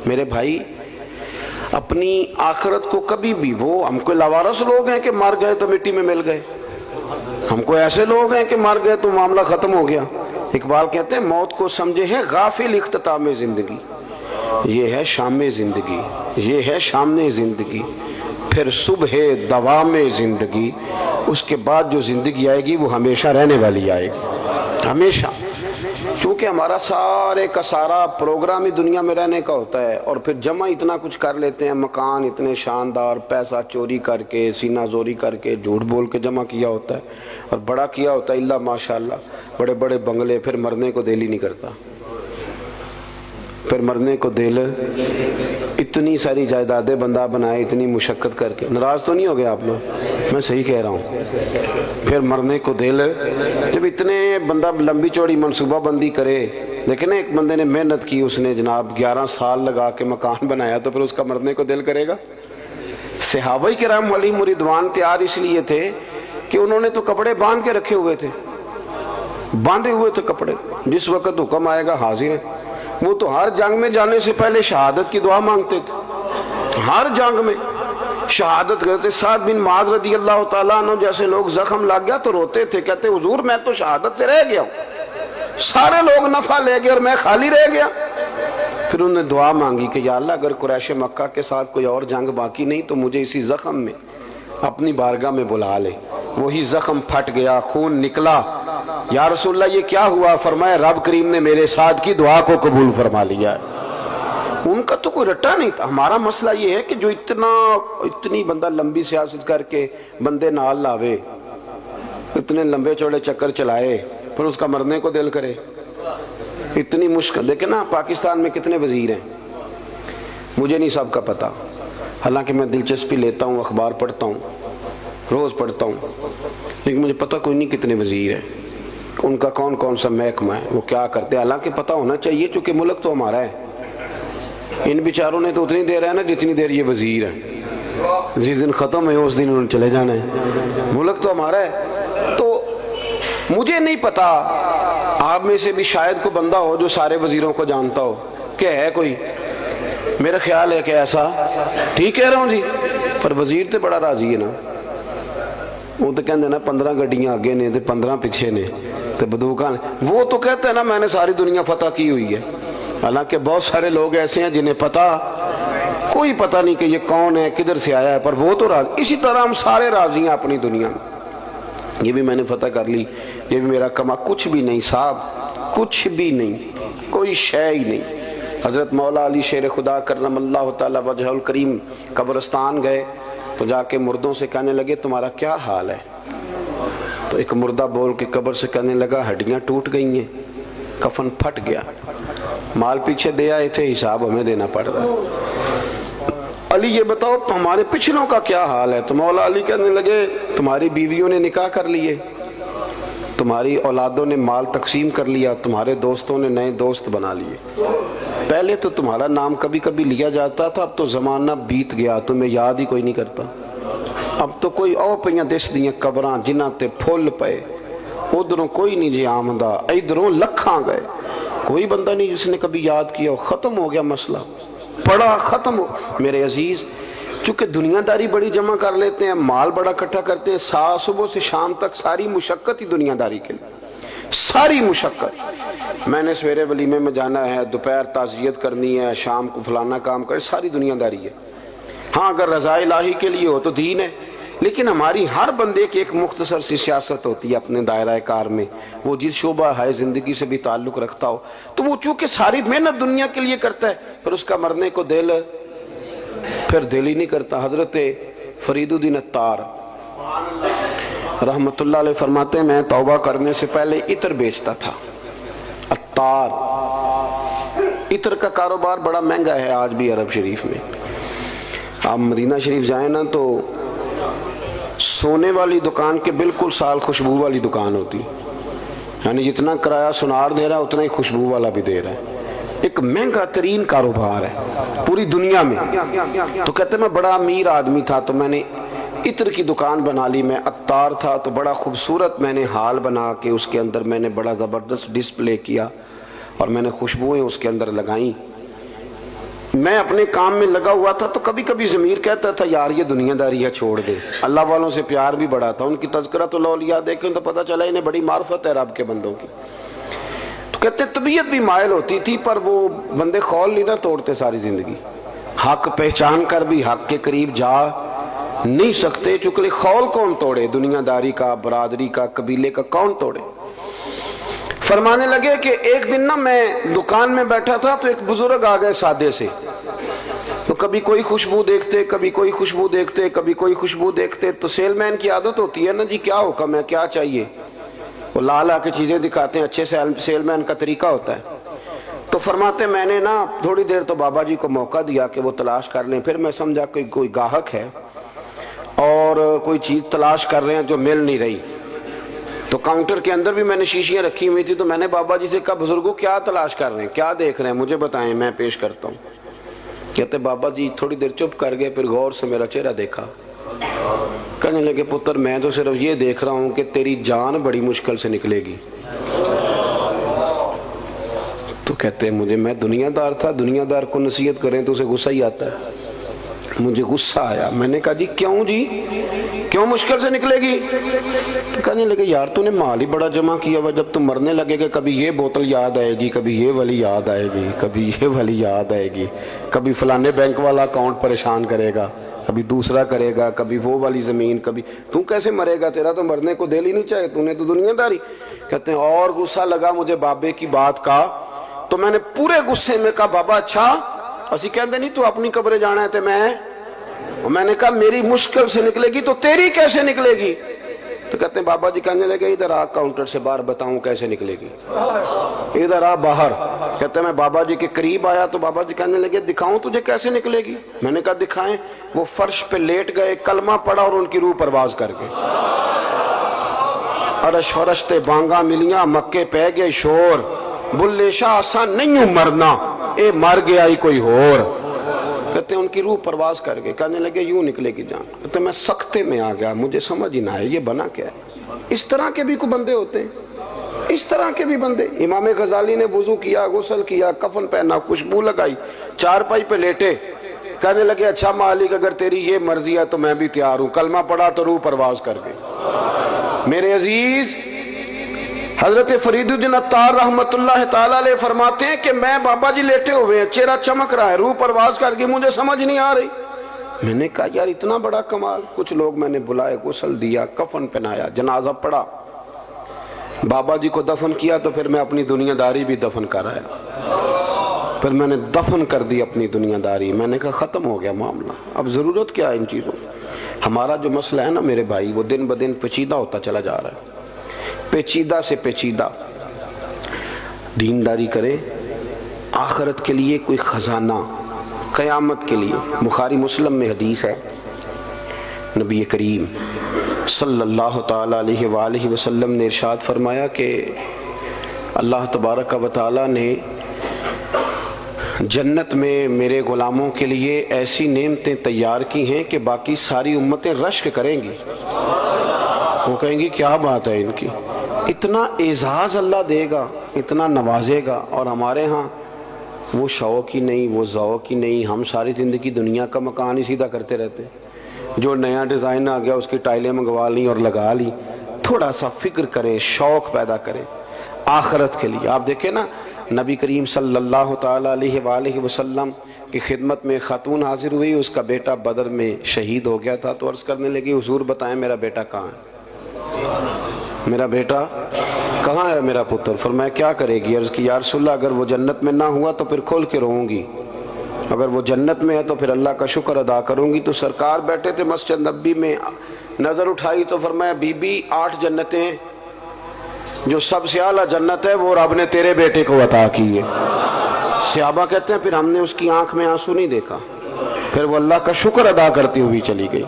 میرے بھائی اپنی آخرت کو کبھی بھی، وہ ہم کوئی لاوارث لوگ ہیں کہ مر گئے تو مٹی میں مل گئے، ہم کوئی ایسے لوگ ہیں کہ مر گئے تو معاملہ ختم ہو گیا۔ اقبال کہتے ہیں موت کو سمجھے ہے غافل اختتام زندگی، یہ ہے شام زندگی، یہ ہے شام زندگی، پھر صبح دوام زندگی، اس کے بعد جو زندگی آئے گی وہ ہمیشہ رہنے والی آئے گی، ہمیشہ۔ چونکہ ہمارا سارے کا سارا پروگرام ہی دنیا میں رہنے کا ہوتا ہے، اور پھر جمع اتنا کچھ کر لیتے ہیں، مکان اتنے شاندار، پیسہ چوری کر کے، سینہ زوری کر کے، جھوٹ بول کے جمع کیا ہوتا ہے، اور بڑا کیا ہوتا ہے، اللہ ماشاءاللہ بڑے بڑے بنگلے، پھر مرنے کو دل ہی نہیں کرتا، پھر مرنے کو دل، اتنی ساری جائیدادیں بندہ بنائے اتنی مشقت کر کے۔ ناراض تو نہیں ہو گیا آپ لوگ؟ میں صحیح کہہ رہا ہوں، پھر مرنے کو دل، جب اتنے بندہ لمبی چوڑی منصوبہ بندی کرے، لیکن ایک بندے نے محنت کی، اس نے جناب 11 سال لگا کے مکان بنایا، تو پھر اس کا مرنے کو دل کرے گا؟ صحابہ کرام علیہم رضوان تیار اس لیے تھے کہ انہوں نے تو کپڑے باندھ کے رکھے ہوئے تھے، باندھے ہوئے تھے کپڑے، جس وقت حکم آئے گا حاضر ہے۔ وہ تو ہر جنگ میں جانے سے پہلے شہادت کی دعا مانگتے تھے، ہر جنگ میں شہادت کرتے۔ سعد بن معاذ رضی اللہ تعالیٰ عنہ جیسے لوگ زخم لگ گیا تو روتے تھے، کہتے حضور میں تو شہادت سے رہ گیا ہوں، سارے لوگ نفع لے گئے اور میں خالی رہ گیا۔ پھر انہوں نے دعا مانگی کہ یا اللہ اگر قریش مکہ کے ساتھ کوئی اور جنگ باقی نہیں تو مجھے اسی زخم میں اپنی بارگاہ میں بلا لے۔ وہی زخم پھٹ گیا، خون نکلا، یا رسول اللہ یہ کیا ہوا؟ فرمایا رب کریم نے میرے ساتھ کی دعا کو قبول فرما لیا ہے۔ ان کا تو کوئی رٹا نہیں تھا۔ ہمارا مسئلہ یہ ہے کہ جو اتنی بندہ لمبی سیاست کر کے بندے نال لاوے، اتنے لمبے چوڑے چکر چلائے، پھر اس کا مرنے کو دل کرے، اتنی مشکل۔ دیکھیں نا پاکستان میں کتنے وزیر ہیں، مجھے نہیں سب کا پتا، حالانکہ میں دلچسپی لیتا ہوں، اخبار پڑھتا ہوں، روز پڑھتا ہوں، لیکن مجھے پتہ کوئی نہیں کتنے وزیر ہیں، ان کا کون کون سا محکمہ ہے، وہ کیا کرتے ہیں۔ حالانکہ پتہ ہونا چاہیے چونکہ ملک تو ہمارا ہے۔ ان بیچاروں نے تو اتنی دیر ہے نا جتنی دیر یہ وزیر ہیں، جس دن ختم ہے اس دن انہوں نے چلے جانا ہے، ملک تو ہمارا ہے۔ تو مجھے نہیں پتا، آپ میں سے بھی شاید کوئی بندہ ہو جو سارے وزیروں کو جانتا ہو، کہ ہے کوئی؟ میرا خیال ہے کہ ایسا، ٹھیک کہہ رہا ہوں جی، پر وزیر تو بڑا راضی ہے نا، وہ تو کہتے ہیں نا 15 گڈیاں آگے نے 15 پیچھے نے تو بدوکاں نے، وہ تو کہتے ہیں نا میں نے ساری دنیا فتح کی ہوئی ہے۔ حالانکہ بہت سارے لوگ ایسے ہیں جنہیں کوئی پتہ نہیں کہ یہ کون ہے، کدھر سے آیا ہے، پر وہ تو راضی۔ اسی طرح ہم سارے راضی ہیں اپنی دنیا میں، یہ بھی میں نے فتح کر لی، یہ بھی میرا کما، کچھ بھی نہیں صاحب، کچھ بھی نہیں، کوئی شے ہی نہیں۔ حضرت مولا علی شیر خدا کرم اللہ تعالی وجہ الکریم قبرستان گئے تو جا کے مردوں سے کہنے لگے تمہارا کیا حال ہے؟ تو ایک مردہ بول کے قبر سے کہنے لگا ہڈیاں ٹوٹ گئی ہیں، کفن پھٹ گیا، مال پیچھے دے آئے تھے، حساب ہمیں دینا پڑ رہا ہے۔ علی یہ بتاؤ ہمارے پچھلوں کا کیا حال ہے؟ تو مولا علی کہنے لگے تمہاری بیویوں نے نکاح کر لیے، تمہاری اولادوں نے مال تقسیم کر لیا، تمہارے دوستوں نے نئے دوست بنا لیے، پہلے تو تمہارا نام کبھی کبھی لیا جاتا تھا، اب تو زمانہ بیت گیا، تمہیں یاد ہی کوئی نہیں کرتا، اب تو کوئی او پہ دس دیاں قبراں جنہ تے پھول پے، ادھروں کوئی نہیں جی آمدہ، ادھروں لکھاں گئے، کوئی بندہ نہیں جس نے کبھی یاد کیا ہو، ختم ہو گیا مسئلہ، پڑا ختم ہو۔ میرے عزیز چونکہ دنیا داری بڑی جمع کر لیتے ہیں، مال بڑا اکٹھا کرتے ہیں، صبح سے شام تک ساری مشقت ہی دنیا داری کے لیے، ساری مشقت، میں نے سویرے ولیمے میں جانا ہے، دوپہر تعزیت کرنی ہے، شام کو فلانا کام کرے، ساری دنیا داری ہے۔ ہاں اگر رضا الہی کے لیے ہو تو دین ہے، لیکن ہماری ہر بندے کی ایک مختصر سی سیاست ہوتی ہے اپنے دائرہ کار میں، وہ جس شعبہ ہے زندگی سے بھی تعلق رکھتا ہو، تو وہ چونکہ ساری محنت دنیا کے لیے کرتا ہے، پھر اس کا مرنے کو دل ہی نہیں کرتا۔ حضرت فرید الدین عطار رحمت اللہ علیہ فرماتے ہیں میں توبہ کرنے سے پہلے عطر بیچتا تھا۔ عطار، عطر کا کاروبار بڑا مہنگا ہے آج بھی عرب شریف میں۔ آپ مدینہ شریف جائیں نا تو سونے والی دکان کے بالکل سال خوشبو والی دکان ہوتی، یعنی جتنا کرایہ سنار دے رہا ہے اتنا ہی خوشبو والا بھی دے رہا ہے، ایک مہنگا ترین کاروبار ہے پوری دنیا میں۔ تو کہتے میں بڑا امیر آدمی تھا تو میں نے عطر کی دکان بنا لی، میں عطار تھا تو بڑا خوبصورت میں نے ہال بنا کے اس کے اندر میں نے بڑا زبردست ڈسپلے کیا اور میں نے خوشبوئیں اس کے اندر لگائیں۔ میں اپنے کام میں لگا ہوا تھا تو کبھی کبھی ضمیر کہتا تھا یار یہ دنیا داری ہے چھوڑ دے. اللہ والوں سے پیار بھی بڑا تھا, ان کی تذکرۃ الاولیاء دیکھیں تو پتہ چلا انہیں بڑی معرفت ہے رب کے بندوں کی. تو کہتے طبیعت بھی مائل ہوتی تھی پر وہ بندے خول نہیں نہ توڑتے ساری زندگی. حق پہچان کر بھی حق کے قریب جا نہیں سکتے, چونکہ خول کون توڑے, دنیا داری کا, برادری کا, قبیلے کا کون توڑے. فرمانے لگے کہ ایک دن نا میں دکان میں بیٹھا تھا تو ایک بزرگ آ گئے سادے سے, تو کبھی کوئی خوشبو دیکھتے, کبھی کوئی خوشبو دیکھتے, کبھی کوئی خوشبو دیکھتے. تو سیل مین کی عادت ہوتی ہے نا جی کیا حکم ہے کیا چاہیے, وہ لا لا کے چیزیں دکھاتے ہیں, اچھے سیل مین کا طریقہ ہوتا ہے. تو فرماتے میں نے نا تھوڑی دیر تو بابا جی کو موقع دیا کہ وہ تلاش کر لیں. پھر میں سمجھا کہ کوئی گاہک ہے اور کوئی چیز تلاش کر رہے ہیں جو مل نہیں رہی. تو کاؤنٹر کے اندر بھی میں نے شیشیاں رکھی ہوئی تھی, تو میں نے بابا جی سے کہا بزرگوں کیا تلاش کر رہے ہیں, کیا دیکھ رہے ہیں, مجھے بتائیں میں پیش کرتا ہوں. کہتے بابا جی تھوڑی دیر چپ کر گئے, پھر غور سے میرا چہرہ دیکھا. کہنے لگے پتر میں تو صرف یہ دیکھ رہا ہوں کہ تیری جان بڑی مشکل سے نکلے گی. تو کہتے مجھے, میں دنیا دار تھا, دنیا دار کو نصیحت کریں تو اسے غصہ ہی آتا ہے. مجھے غصہ آیا, میں نے کہا جی کیوں مشکل سے نکلے گی. تو کہنے لگے یار تو نے مال ہی بڑا جمع کیا ہوا, جب تم مرنے لگے گا کبھی یہ بوتل یاد آئے گی, کبھی یہ والی یاد آئے گی, کبھی یہ والی یاد آئے گی, کبھی فلانے بینک والا اکاؤنٹ پریشان کرے گا, کبھی دوسرا کرے گا, کبھی وہ والی زمین, کبھی تو کیسے مرے گا, تیرا تو مرنے کو دل ہی نہیں چاہے, تو نے تو دنیا داری. کہتے ہیں اور غصہ لگا مجھے بابے کی بات کا, تو میں نے پورے غصے میں کہا بابا اچھا اسی کہتے نہیں تو اپنی قبر جانا ہے. میں نے کہا میری مشکل سے نکلے گی تو تیری کیسے نکلے گی. تو کہتے ہیں بابا جی کہنے لگے ادھر آ کاؤنٹر سے باہر بتاؤں کیسے نکلے گی, ادھر آ باہر. کہتے ہیں میں بابا جی کے قریب آیا تو بابا جی کہنے لگے دکھاؤں تجھے کیسے نکلے گی. میں نے کہا دکھائیں. وہ فرش پہ لیٹ گئے, کلمہ پڑا اور ان کی روح پرواز کر گئے. عرش فرشتے بانگا ملیاں, مکے پہ گئے شور, بلے شاہ آسان نہیں ہوں مرنا, اے مر گیا ہی کوئی اور. کہتے ہیں ان کی روح پرواز کر گئے. کہنے لگے یوں نکلے گی جان. کہتے ہیں میں سختے میں آ گیا, مجھے سمجھ ہی نہ آئے یہ بنا کیا ہے. اس طرح کے بھی کوئی بندے ہوتے ہیں, اس طرح کے بھی بندے. امام غزالی نے وضو کیا, غسل کیا, کفن پہنا, خوشبو لگائی, چارپائی پہ لیٹے. کہنے لگے اچھا مالک اگر تیری یہ مرضی ہے تو میں بھی تیار ہوں. کلمہ پڑھا تو روح پرواز کر گئی. میرے عزیز حضرت فرید الدین عطار رحمت اللہ تعالیٰ علیہ فرماتے ہیں کہ میں بابا جی لیٹے ہوئے ہیں, چہرہ چمک رہا ہے, روح پرواز کر گئی, مجھے سمجھ نہیں آ رہی. میں نے کہا یار اتنا بڑا کمال. کچھ لوگ میں نے بلائے, غسل دیا, کفن پہنایا, جنازہ پڑھا, بابا جی کو دفن کیا, تو پھر میں اپنی دنیا داری بھی دفن کر آیا. پھر میں نے دفن کر دی اپنی دنیا داری. میں نے کہا ختم ہو گیا معاملہ, اب ضرورت کیا ہے ان چیزوں. ہمارا جو مسئلہ ہے نا میرے بھائی, وہ دن بدن پیچیدہ ہوتا چلا جا رہا ہے, پیچیدہ سے پیچیدہ. دینداری کرے, آخرت کے لیے کوئی خزانہ, قیامت کے لیے. بخاری مسلم میں حدیث ہے, نبی کریم صلی اللہ تعالی علیہ وآلہ وسلم نے ارشاد فرمایا کہ اللہ تبارک و تعالی نے جنت میں میرے غلاموں کے لیے ایسی نعمتیں تیار کی ہیں کہ باقی ساری امتیں رشک کریں گی. وہ کہیں گی کیا بات ہے ان کی, اتنا اعزاز اللہ دے گا, اتنا نوازے گا. اور ہمارے ہاں وہ شوق ہی نہیں, وہ ذوق ہی نہیں. ہم ساری زندگی دنیا کا مکان ہی سیدھا کرتے رہتے, جو نیا ڈیزائن آ گیا اس کی ٹائلیں منگوا لیں اور لگا لی. تھوڑا سا فکر کریں, شوق پیدا کریں آخرت کے لیے. آپ دیکھیں نا نبی کریم صلی اللہ تعالی علیہ وآلہ وسلم کی خدمت میں خاتون حاضر ہوئی, اس کا بیٹا بدر میں شہید ہو گیا تھا. تو عرض کرنے لگی حضور بتائیں میرا بیٹا کہاں ہے, میرا بیٹا کہاں ہے, میرا پتر. فرمایا کیا کرے گی. عرض کی یا رسول اللہ اگر وہ جنت میں نہ ہوا تو پھر کھول کے روؤں گی, اگر وہ جنت میں ہے تو پھر اللہ کا شکر ادا کروں گی. تو سرکار بیٹھے تھے مسجد نبی میں, نظر اٹھائی تو فرمایا بی بی 8 جنتیں, جو سب سے اعلیٰ جنت ہے وہ رب نے تیرے بیٹے کو عطا کی ہے. صحابہ کہتے ہیں پھر ہم نے اس کی آنکھ میں آنسو نہیں دیکھا, پھر وہ اللہ کا شکر ادا کرتی ہوئی چلی گئی.